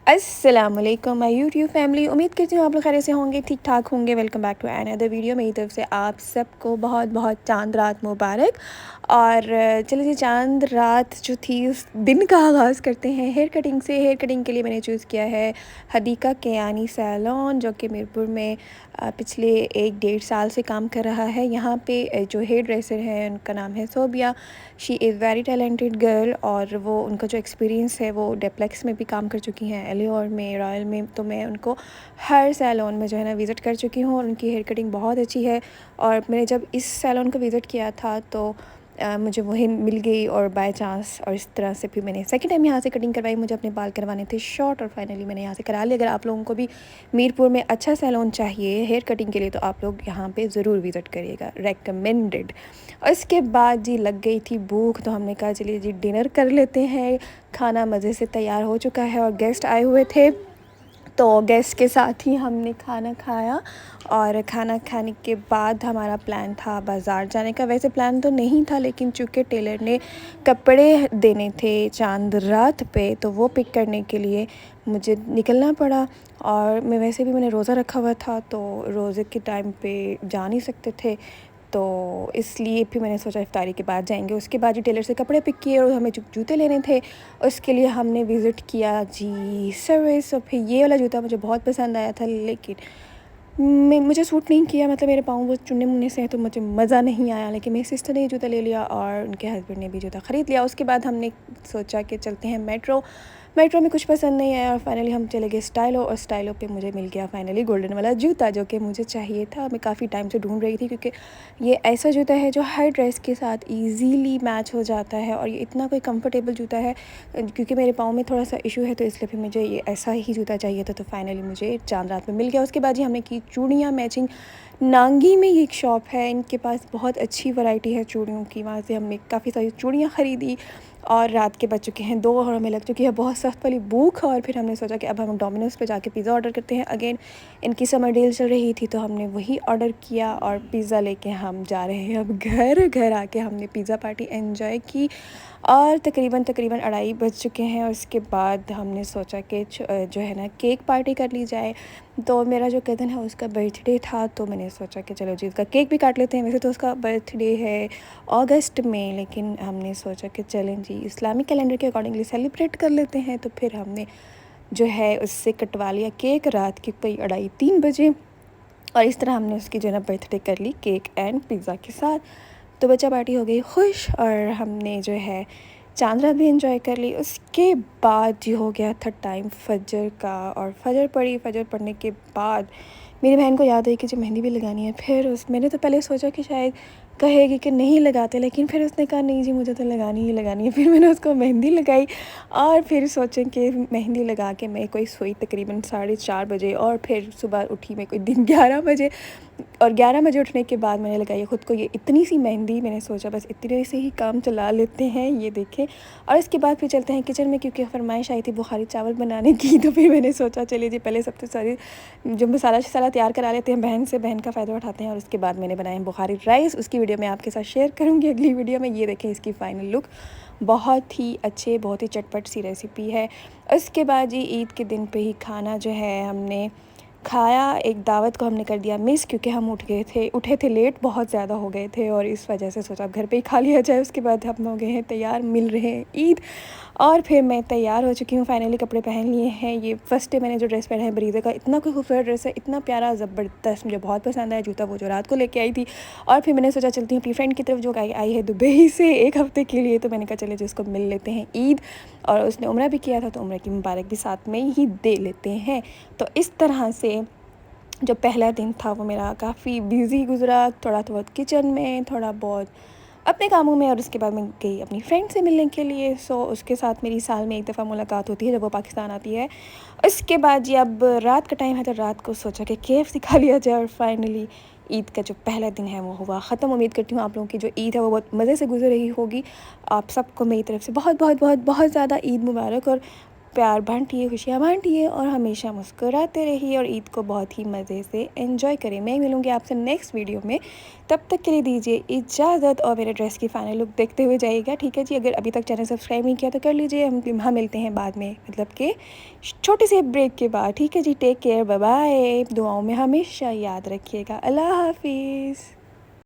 अस्सलामुअलैकुम my YouTube family. उम्मीद करती हूँ आप लोग खैरियत से होंगे, ठीक ठाक होंगे। Welcome back to another video. मेरी तरफ से आप सबको बहुत बहुत चांद रात मुबारक। और चलिए जी, चांद रात जो थी उस दिन का आगाज़ करते हैं हेयर कटिंग से। हेयर कटिंग के लिए मैंने चूज़ किया है हदीका केयानी सैलून, जो कि मीरपुर में पिछले 1-1.5 साल से काम कर रहा है। यहाँ पे जो हेयर ड्रेसर है उनका नाम है Sobia. She is very talented girl, और वो उनका जो एक्सपीरियंस है वो डेप्लेक्स में भी काम कर चुकी हैं, एलियोर में, रॉयल में। तो मैं उनको हर सैलून में जो है ना विज़िट कर चुकी हूँ, और उनकी हेयर कटिंग बहुत अच्छी है। और मैंने जब इस सैलून को विज़िट किया था तो मुझे वही मिल गई, और बाय चांस और इस तरह से फिर मैंने सेकंड टाइम यहाँ से कटिंग करवाई। मुझे अपने बाल करवाने थे शॉर्ट, और फाइनली मैंने यहाँ से करा लिया। अगर आप लोगों को भी मीरपुर में अच्छा सैलून चाहिए हेयर कटिंग के लिए तो आप लोग यहाँ पे ज़रूर विज़िट करिएगा, रेकमेंडेड। और इसके बाद जी लग गई थी भूख, तो हमने कहा चलिए जी डिनर कर लेते हैं। खाना मज़े से तैयार हो चुका है और गेस्ट आए हुए थे, तो गेस्ट के साथ ही हमने खाना खाया। और खाना खाने के बाद हमारा प्लान था बाज़ार जाने का। वैसे प्लान तो नहीं था, लेकिन चूँकि टेलर ने कपड़े देने थे चांद रात पे, तो वो पिक करने के लिए मुझे निकलना पड़ा। और मैं वैसे भी मैंने रोज़ा रखा हुआ था, तो रोज़े के टाइम पे जा नहीं सकते थे, तो इसलिए फिर मैंने सोचा इफ्तारी के बाद जाएंगे। उसके बाद जी टेलर से कपड़े पिक किए, और हमें जो जूते लेने थे उसके लिए हमने विज़िट किया जी सर्विस। और फिर ये वाला जूता मुझे बहुत पसंद आया था, लेकिन मुझे सूट नहीं किया। मतलब मेरे पाँव वो चुन्ने मुन्ने से हैं, तो मुझे मज़ा नहीं आया। लेकिन मेरी सिस्टर ने ये जूता ले लिया, और उनके हस्बैंड ने भी जूता ख़रीद लिया। उसके बाद हमने सोचा कि चलते हैं मेट्रो। मेट्रो में कुछ पसंद नहीं आया, और फाइनली हम चले गए स्टाइलो। और स्टाइलो पे मुझे मिल गया फाइनली गोल्डन वाला जूता, जो कि मुझे चाहिए था। मैं काफ़ी टाइम से ढूंढ रही थी, क्योंकि ये ऐसा जूता है जो हर ड्रेस के साथ ईज़िली मैच हो जाता है, और ये इतना कोई कंफर्टेबल जूता है। क्योंकि मेरे पाँव में थोड़ा सा इशू है, तो इसलिए फिर मुझे ये ऐसा ही जूता चाहिए था। तो फाइनली मुझे चांद रात में मिल गया। उसके बाद ही हमने की चूड़ियाँ मैचिंग। नांगी में ये एक शॉप है, इनके पास बहुत अच्छी वैरायटी है चूड़ियों की। वहाँ से हमने काफ़ी सारी चूड़ियाँ ख़रीदी। और रात के बज चुके हैं 2, और हमें लग चुकी है बहुत सख्त वाली भूख। और फिर हमने सोचा कि अब हम डोमिनोज़ पे जाके पिज़्ज़ा ऑर्डर करते हैं। अगेन इनकी समर डील चल रही थी, तो हमने वही ऑर्डर किया, और पिज़्ज़ा लेके हम जा रहे हैं अब घर। घर आके हमने पिज़्ज़ा पार्टी एंजॉय की, और तकरीबन 2:30 बज चुके हैं। और उसके बाद हमने सोचा कि जो है ना केक पार्टी कर ली जाए। तो मेरा जो कज़न है उसका बर्थडे था, तो मैंने सोचा कि चलो जी उसका केक भी काट लेते हैं। वैसे तो उसका बर्थडे है अगस्त में, लेकिन हमने सोचा कि चलें जी इस्लामिक कैलेंडर के अकॉर्डिंगली सेलिब्रेट कर लेते हैं। तो फिर हमने जो है उससे कटवा लिया केक रात के कोई 2:30-3 बजे। और इस तरह हमने उसकी जो है ना बर्थडे कर ली केक एंड पिज़्ज़ा के साथ। तो बच्चा पार्टी हो गई खुश, और हमने जो है चांद रात भी एंजॉय कर ली। उसके बाद जी हो गया था टाइम फजर का, और फजर पड़ी। फजर पड़ने के बाद मेरी बहन को याद आई कि जो मेहंदी भी लगानी है। फिर मैंने तो पहले सोचा कि शायद कहेगी कि नहीं लगाते, लेकिन फिर उसने कहा नहीं जी मुझे तो लगानी ही लगानी है। फिर मैंने उसको मेहंदी लगाई, और फिर सोचें कि मेहंदी लगा के मैं कोई सोई तकरीबन 4:30 बजे, और फिर सुबह उठी मैं कोई दिन 11 बजे। और 11 बजे उठने के बाद मैंने लगाई ख़ुद को ये इतनी सी मेहंदी। मैंने सोचा बस इतने से ही काम चला लेते हैं, ये देखें। और इसके बाद फिर चलते हैं किचन में, क्योंकि फरमाइश आई थी बुखारी चावल बनाने की। तो फिर मैंने सोचा चलिए जी पहले सबसे सारी जो मसाला शसाला तैयार करा लेते हैं बहन से, बहन का फ़ायदा उठाते हैं। और उसके बाद मैंने बनाए बुखारी राइस। उसकी वीडियो मैं आपके साथ शेयर करूँगी अगली वीडियो में। ये देखें इसकी फ़ाइनल लुक, बहुत ही अच्छे, बहुत ही चटपट सी रेसिपी है। उसके बाद जी ईद के दिन पे ही खाना जो है हमने खाया। एक दावत को हमने कर दिया मिस, क्योंकि हम उठे थे लेट, बहुत ज़्यादा हो गए थे, और इस वजह से सोचा अब घर पे ही खा लिया जाए। उसके बाद हम हो गए हैं तैयार, मिल रहे हैं ईद। और फिर मैं तैयार हो चुकी हूँ, फाइनली कपड़े पहन लिए हैं। ये फर्स्ट डे मैंने जो ड्रेस पहना है बरीज़े का, इतना कोई खूबसूरत ड्रेस है, इतना प्यारा, ज़बरदस्त, मुझे बहुत पसंद आया। जूता वो जो रात को लेके आई थी। और फिर मैंने सोचा चलती हूँ अपनी फ्रेंड की तरफ, जो आई है दुबई से 1 हफ़्ते के लिए। तो मैंने कहा चले जिसको मिल लेते हैं ईद, और उसने उम्रा भी किया था, तो उम्र की मुबारक भी साथ में ही दे लेते हैं। तो इस तरह से जो पहला दिन था वो मेरा काफ़ी बिज़ी गुज़रा, थोड़ा बहुत किचन में, थोड़ा बहुत अपने कामों में। और उसके बाद मैं गई अपनी फ्रेंड से मिलने के लिए। उसके साथ मेरी साल में 1 दफ़ा मुलाकात होती है, जब वो पाकिस्तान आती है। उसके बाद जी अब रात का टाइम है, तो रात को सोचा कि KFC खा लिया जाए। और फाइनली ईद का जो पहला दिन है वो हुआ ख़त्म। उम्मीद करती हूँ आप लोगों की जो ईद है वो बहुत मज़े से गुजर रही होगी। आप सबको मेरी तरफ से बहुत बहुत बहुत बहुत ज़्यादा ईद मुबारक। और प्यार बांटिए, खुशियाँ बांटिए और हमेशा मुस्कुराते रहिए और ईद को बहुत ही मज़े से एंजॉय करें। मैं मिलूँगी आपसे नेक्स्ट वीडियो में, तब तक के लिए दीजिए इजाज़त और मेरे ड्रेस की फाइनल लुक देखते हुए जाइएगा, ठीक है जी। अगर अभी तक चैनल सब्सक्राइब नहीं किया तो कर लीजिए। हम मिलते हैं बाद में, मतलब कि छोटे से ब्रेक के बाद, ठीक है जी। Take care, bye bye. दुआओं में हमेशा याद रखिएगा। अल्लाह हाफिज़।